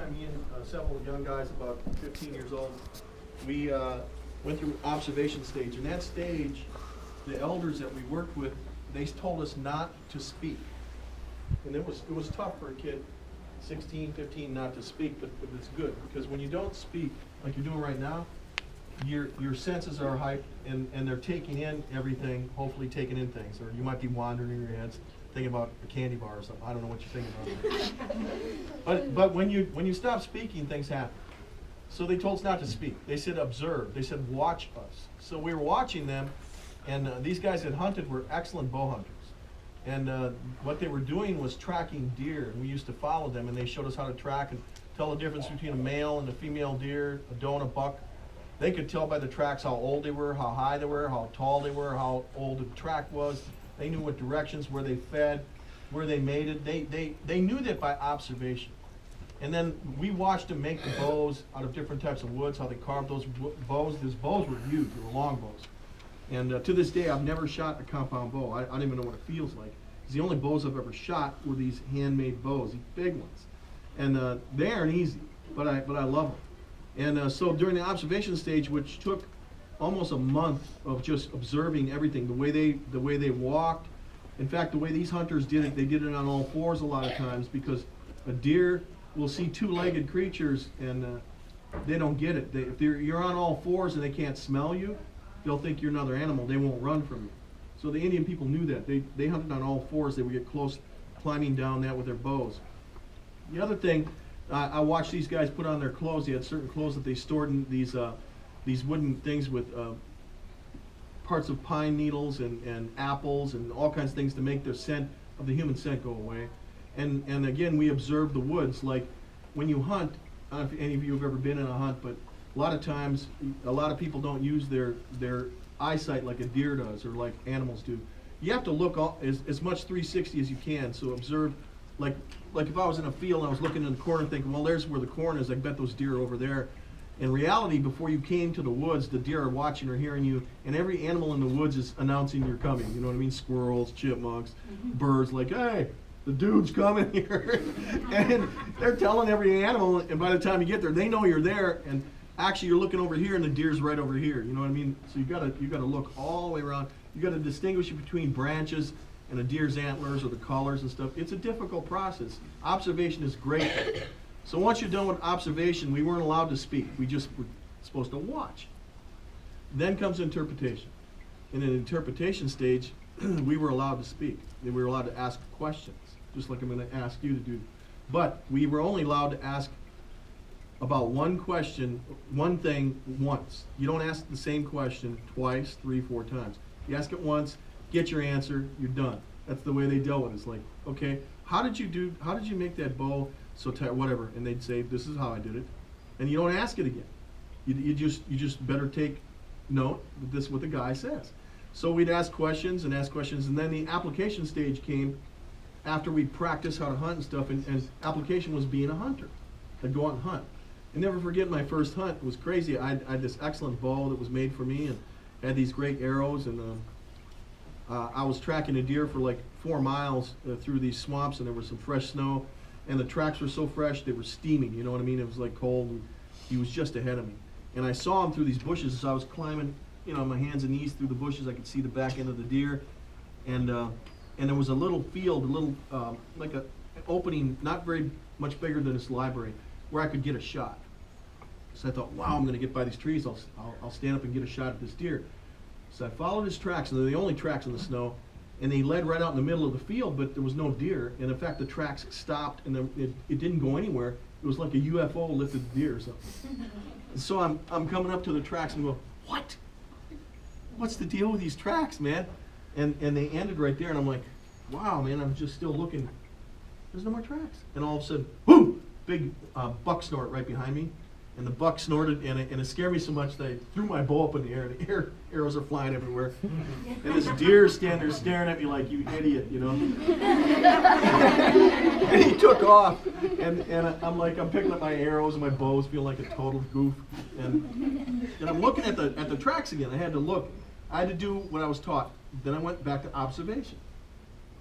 time, me and several young guys, about 15 years old, we went through observation stage. In that stage, the elders that we worked with, they told us not to speak. And it was tough for a kid, 16, 15, not to speak, but it's good. Because when you don't speak, like you're doing right now, your senses are hyped and they're taking in everything, hopefully taking in things. Or you might be wandering in your heads, thinking about a candy bar or something. I don't know what you're thinking about. But when you stop speaking, things happen. So they told us not to speak. They said observe. They said watch us. So we were watching them, and these guys that hunted were excellent bow hunters. And what they were doing was tracking deer, and we used to follow them, and they showed us how to track and tell the difference between a male and a female deer, a doe and a buck. They could tell by the tracks how old they were, how high they were, how tall they were, how old the track was. They knew what directions, where they fed, where they mated. They knew that by observation. And then we watched them make the bows out of different types of woods, how they carved those bows. Those bows were huge, they were long bows. And to this day, I've never shot a compound bow. I don't even know what it feels like. Because the only bows I've ever shot were these handmade bows, these big ones. And they aren't easy, but I love them. And so during the observation stage, which took almost a month of just observing everything, the way they walked. In fact, the way these hunters did it, they did it on all fours a lot of times, because a deer will see two-legged creatures and they don't get it. If you're on all fours and they can't smell you, they'll think you're another animal. They won't run from you. So the Indian people knew that. They hunted on all fours. They would get close, climbing down that with their bows. The other thing, I watched these guys put on their clothes. They had certain clothes that they stored in these wooden things with parts of pine needles and apples and all kinds of things to make the scent of the human scent go away. And again, we observe the woods. Like when you hunt, I don't know if any of you have ever been in a hunt, but a lot of times, a lot of people don't use their eyesight like a deer does or like animals do. You have to look as much 360 as you can. So observe, like if I was in a field and I was looking in the corner and thinking, well, there's where the corn is, I bet those deer are over there. In reality, before you came to the woods, the deer are watching or hearing you, and every animal in the woods is announcing you're coming. You know what I mean? Squirrels, chipmunks, birds, like, hey, the dude's coming here. And they're telling every animal, and by the time you get there, they know you're there, and actually you're looking over here and the deer's right over here. You know what I mean? So you gotta look all the way around. You gotta distinguish between branches and a deer's antlers or the colors and stuff. It's a difficult process. Observation is great. So once you're done with observation, we weren't allowed to speak. We just were supposed to watch. Then comes interpretation. In an interpretation stage, we were allowed to speak. We were allowed to ask questions, just like I'm going to ask you to do. But we were only allowed to ask about one question, one thing once. You don't ask the same question twice, 3, 4 times. You ask it once, get your answer, you're done. That's the way they dealt with it. It's like, okay, how did you make that bow so tight, whatever? And they'd say, this is how I did it. And you don't ask it again. You just better take note that this is what the guy says. So we'd ask questions, and then the application stage came after we practiced how to hunt and stuff, and application was being a hunter. I'd go out and hunt. I never forget my first hunt. It was crazy. I had this excellent bow that was made for me, and had these great arrows, and I was tracking a deer for like 4 miles through these swamps, and there was some fresh snow, and the tracks were so fresh they were steaming. You know what I mean? It was like cold, and he was just ahead of me. And I saw him through these bushes as I was climbing, you know, on my hands and knees through the bushes. I could see the back end of the deer, and there was a little field, like an opening, not very much bigger than this library, where I could get a shot. So I thought, wow, I'm going to get by these trees. I'll stand up and get a shot at this deer. So I followed his tracks, and they're the only tracks in the snow, and they led right out in the middle of the field, but there was no deer. And in fact, the tracks stopped, and it didn't go anywhere. It was like a UFO lifted the deer or something. And so I'm coming up to the tracks and go, what? What's the deal with these tracks, man? And they ended right there, and I'm like, wow, man, I'm just still looking. There's no more tracks. And all of a sudden, boom, big buck snort right behind me. And the buck snorted, and it scared me so much that I threw my bow up in the air, and the arrows are flying everywhere. And this deer standing there staring at me like, you idiot, you know. And he took off, and I'm picking up my arrows and my bows, feeling like a total goof. And I'm looking at the tracks again. I had to look. I had to do what I was taught. Then I went back to observation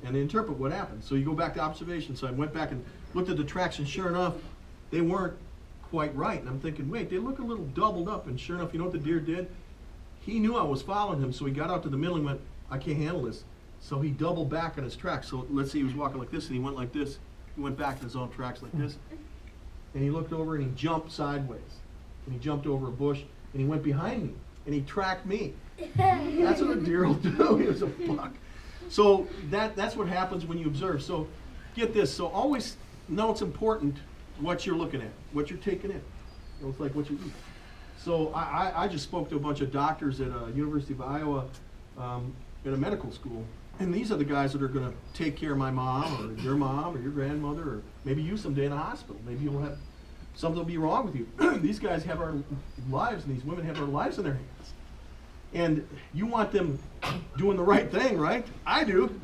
and interpret what happened. So you go back to observation. So I went back and looked at the tracks, and sure enough, they weren't quite right. And I'm thinking, wait, they look a little doubled up. And sure enough, you know what the deer did? He knew I was following him, so he got out to the middle and went, I can't handle this. So he doubled back on his tracks. So let's say he was walking like this, and he went like this. He went back in his own tracks like this. And he looked over and he jumped sideways. And he jumped over a bush, and he went behind me, and he tracked me. That's what a deer will do. He was a buck. So that's what happens when you observe. So get this. So always know it's important what you're looking at, what you're taking in. It's like what you eat. So I just spoke to a bunch of doctors at University of Iowa in a medical school. And these are the guys that are going to take care of my mom or your grandmother, or maybe you someday in a hospital. Maybe you'll have something will be wrong with you. These guys have our lives, and these women have our lives in their hands. And you want them doing the right thing, right? I do.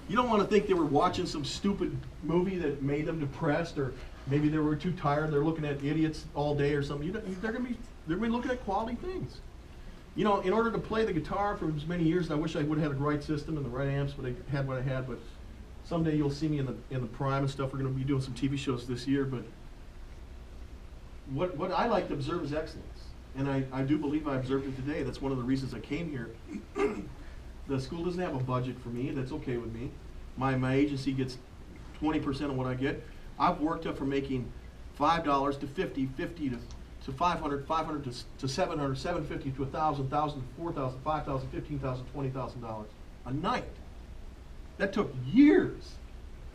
You don't want to think they were watching some stupid movie that made them depressed, or maybe they were too tired, they're looking at idiots all day or something. They're going to be looking at quality things. You know, in order to play the guitar for as many years, and I wish I would have had the right system and the right amps, but I had what I had. But someday you'll see me in the prime and stuff. We're going to be doing some TV shows this year. But what I like to observe is excellence, and I do believe I observed it today. That's one of the reasons I came here. The school doesn't have a budget for me. That's okay with me. My agency gets 20% of what I get. I've worked up from making $5 to $50, $50 to $500, $500 to $700, $750 to $1,000, $1,000 to $4,000, $5,000, $15,000, $20,000 a night. That took years.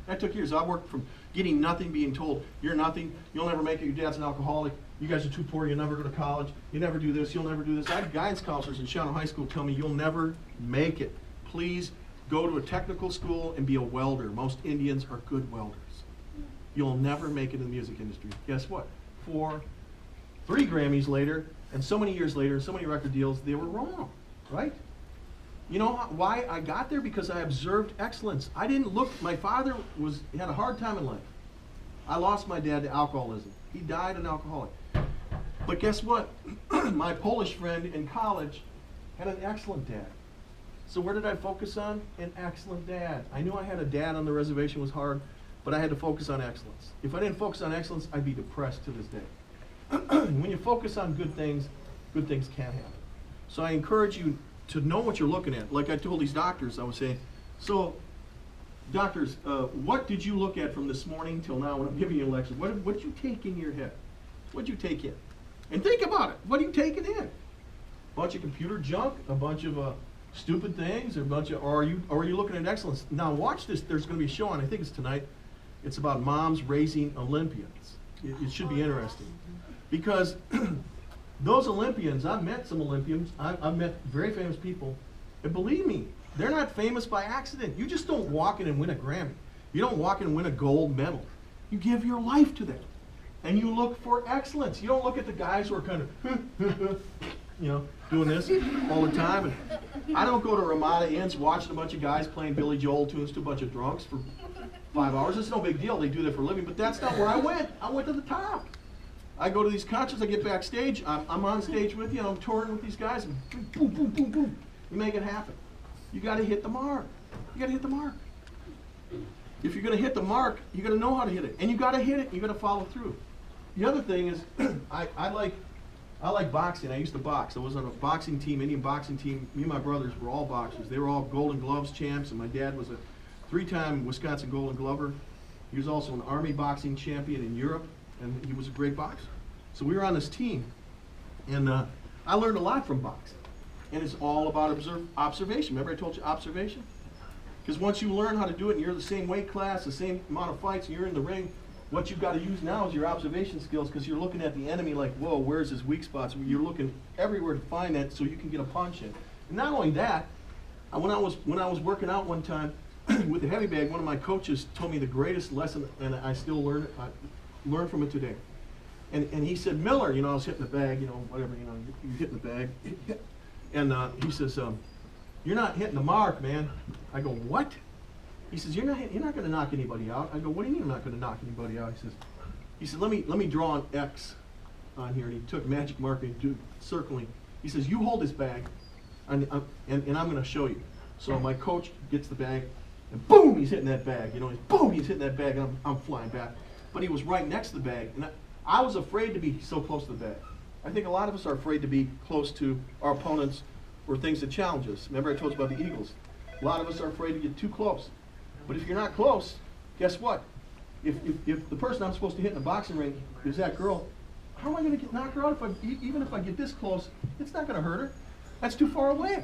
That took years. I worked from getting nothing, being told, you're nothing, you'll never make it, your dad's an alcoholic, you guys are too poor, you'll never go to college, you never do this, you'll never do this. I had guidance counselors in Shadow High School tell me, you'll never make it. Please go to a technical school and be a welder. Most Indians are good welders. You'll never make it in the music industry. Guess what? 3 Grammys later, and so many years later, so many record deals, they were wrong, right? You know why I got there? Because I observed excellence. I didn't look, my father had a hard time in life. I lost my dad to alcoholism. He died an alcoholic. But guess what? My Polish friend in college had an excellent dad. So where did I focus on? An excellent dad. I knew I had a dad on the reservation was hard, but I had to focus on excellence. If I didn't focus on excellence, I'd be depressed to this day. When you focus on good things can happen. So I encourage you to know what you're looking at. Like I told these doctors, I was saying, so doctors, what did you look at from this morning till now when I'm giving you a lecture? What did you take in your head? What did you take in? And think about it. What are you taking in? A bunch of computer junk, a bunch of stupid things, or are you looking at excellence? Now watch this. There's going to be a show on, I think it's tonight. It's about moms raising Olympians. It should be interesting. Because those Olympians, I've met some Olympians, I've met very famous people, and believe me, they're not famous by accident. You just don't walk in and win a Grammy. You don't walk in and win a gold medal. You give your life to that. And you look for excellence. You don't look at the guys who are kind of, doing this all the time. And I don't go to Ramada Inns watching a bunch of guys playing Billy Joel tunes to a bunch of drunks for 5 hours. It's no big deal. They do that for a living, but that's not where I went. I went to the top. I go to these concerts, I get backstage, I'm on stage with you, and I'm touring with these guys, and boom, boom, boom, boom. You make it happen. You got to hit the mark. You got to hit the mark. If you're going to hit the mark, you got to know how to hit it, and you got to hit it. You got to follow through. The other thing is, I like boxing. I used to box. I was on a boxing team, Indian boxing team. Me and my brothers were all boxers. They were all Golden Gloves champs, and my dad was a 3-time Wisconsin Golden Glover. He was also an Army boxing champion in Europe, and he was a great boxer. So we were on this team, and I learned a lot from boxing. And it's all about observation. Remember I told you observation? Because once you learn how to do it, and you're in the same weight class, the same amount of fights, and you're in the ring, what you've got to use now is your observation skills, because you're looking at the enemy like, whoa, where's his weak spots? You're looking everywhere to find that so you can get a punch in. And not only that, when I was working out one time with the heavy bag, one of my coaches told me the greatest lesson, and I still learn it. I learn from it today. And he said, Miller, I was hitting the bag, whatever, you're hitting the bag. And he says, you're not hitting the mark, man. I go, what? He says, you're not going to knock anybody out. I go, what do you mean I'm not going to knock anybody out? He says, let me draw an X on here. And he took magic marker and circling. He says, you hold this bag, and I'm going to show you. So my coach gets the bag, and boom, he's hitting that bag. Boom, he's hitting that bag, and I'm flying back. But he was right next to the bag, and I was afraid to be so close to the bag. I think a lot of us are afraid to be close to our opponents or things that challenge us. Remember I told you about the Eagles. A lot of us are afraid to get too close. But if you're not close, guess what? If the person I'm supposed to hit in the boxing ring is that girl, how am I going to knock her out even if I get this close? It's not going to hurt her. That's too far away.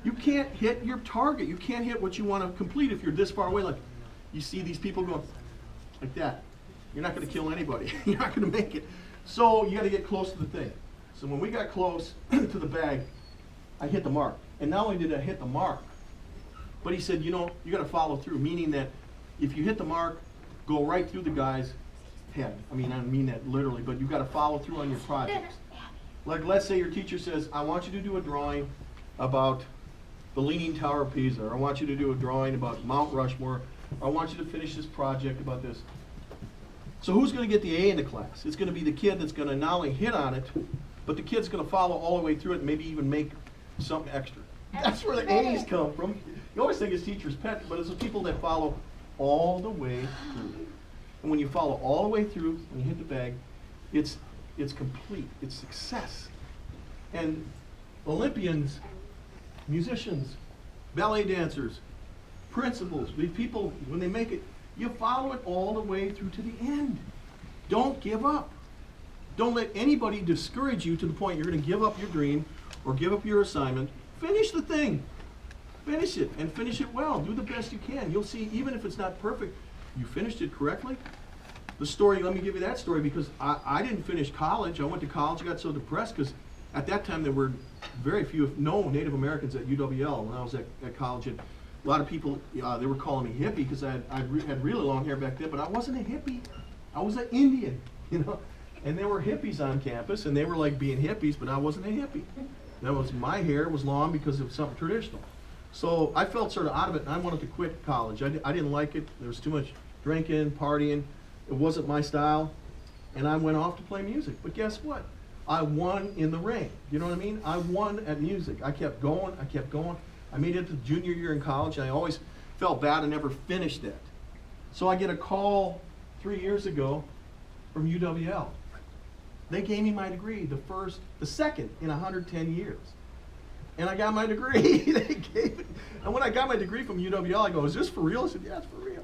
You can't hit your target. You can't hit what you want to complete if you're this far away. Like you see these people going like that. You're not going to kill anybody. You're not going to make it. So you got to get close to the thing. So when we got close to the bag, I hit the mark. And not only did I hit the mark, but he said, you know, you got to follow through, meaning that if you hit the mark, go right through the guy's head. I mean that literally, but you got to follow through on your projects. Like let's say your teacher says, I want you to do a drawing about the Leaning Tower of Pisa, or I want you to do a drawing about Mount Rushmore, or I want you to finish this project about this. So who's going to get the A in the class? It's going to be the kid that's going to not only hit on it, but the kid's going to follow all the way through it and maybe even make something extra. That's where the A's come from. You always think it's teacher's pet, but it's the people that follow all the way through. And when you follow all the way through, when you hit the bag, it's complete. It's success. And Olympians, musicians, ballet dancers, principals, these people, when they make it, you follow it all the way through to the end. Don't give up. Don't let anybody discourage you to the point you're going to give up your dream or give up your assignment. Finish the thing. Finish it, and finish it well. Do the best you can. You'll see, even if it's not perfect, you finished it correctly. The story, let me give you that story, because I didn't finish college. I went to college, I got so depressed, because at that time there were very few, if no, Native Americans at UWL when I was at college. And a lot of people, they were calling me hippie, because I had really long hair back then, but I wasn't a hippie. I was an Indian, you know. And there were hippies on campus, and they were like being hippies, but I wasn't a hippie. That was, my hair was long because of something traditional. So I felt sort of out of it, and I wanted to quit college. I didn't like it. There was too much drinking, partying. It wasn't my style. And I went off to play music. But guess what? I won in the ring. You know what I mean? I won at music. I kept going. I kept going. I made it to junior year in college, and I always felt bad I never finished that. So I get a call 3 years ago from UWL. They gave me my degree, the second in 110 years. And I got my degree. They gave it. And when I got my degree from UWL, I go, is this for real? I said, yeah, it's for real.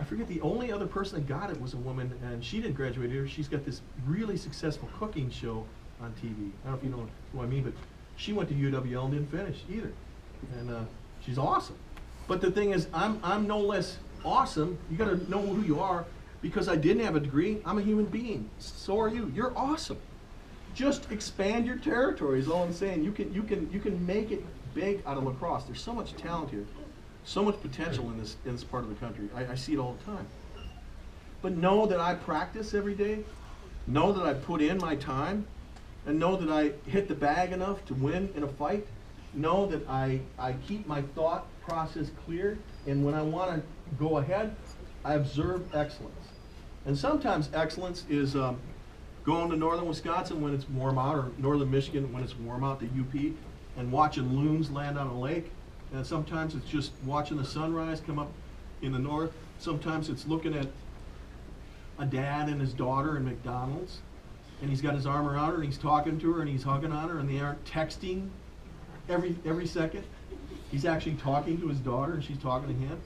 I forget, the only other person that got it was a woman, and she didn't graduate either. She's got this really successful cooking show on TV. I don't know if you know who I mean, but she went to UWL and didn't finish either. And she's awesome. But the thing is, I'm no less awesome. You got to know who you are. Because I didn't have a degree, I'm a human being. So are you. You're awesome. Just expand your territory is all I'm saying. You can make it big out of lacrosse. There's so much talent here, so much potential in this part of the country. I see it all the time. But know that I practice every day. Know that I put in my time, and know that I hit the bag enough to win in a fight. Know that I keep my thought process clear, and when I want to go ahead, I observe excellence. And sometimes excellence is going to northern Wisconsin when it's warm out, or northern Michigan when it's warm out, the UP, and watching loons land on a lake. And sometimes it's just watching the sunrise come up in the north. Sometimes it's looking at a dad and his daughter in McDonald's, and he's got his arm around her, and he's talking to her, and he's hugging on her, and they aren't texting every second. He's actually talking to his daughter, and she's talking to him.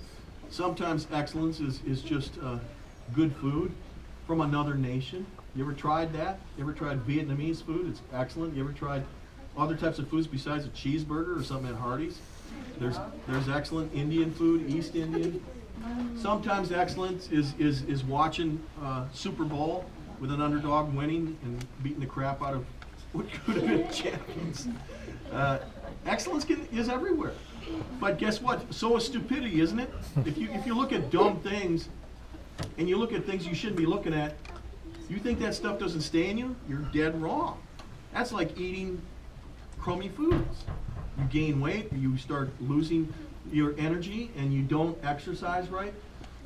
Sometimes excellence is just good food from another nation. You ever tried that? You ever tried Vietnamese food? It's excellent. You ever tried other types of foods besides a cheeseburger or something at Hardee's? There's excellent Indian food, East Indian. Sometimes excellence is watching Super Bowl with an underdog winning and beating the crap out of what could have been champions. Excellence is everywhere. But guess what? So is stupidity, isn't it? If you look at dumb things, and you look at things you shouldn't be looking at, you think that stuff doesn't stay in you? You're dead wrong. That's like eating crummy foods. You gain weight, you start losing your energy, and you don't exercise right.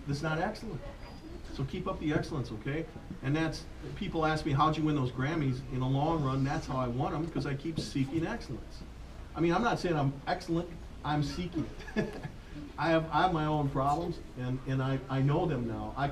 That's not excellent. So keep up the excellence, okay? And that's, people ask me, how'd you win those Grammys? In the long run, that's how I won them, because I keep seeking excellence. I mean, I'm not saying I'm excellent, I'm seeking it. I have my own problems, and I know them now. I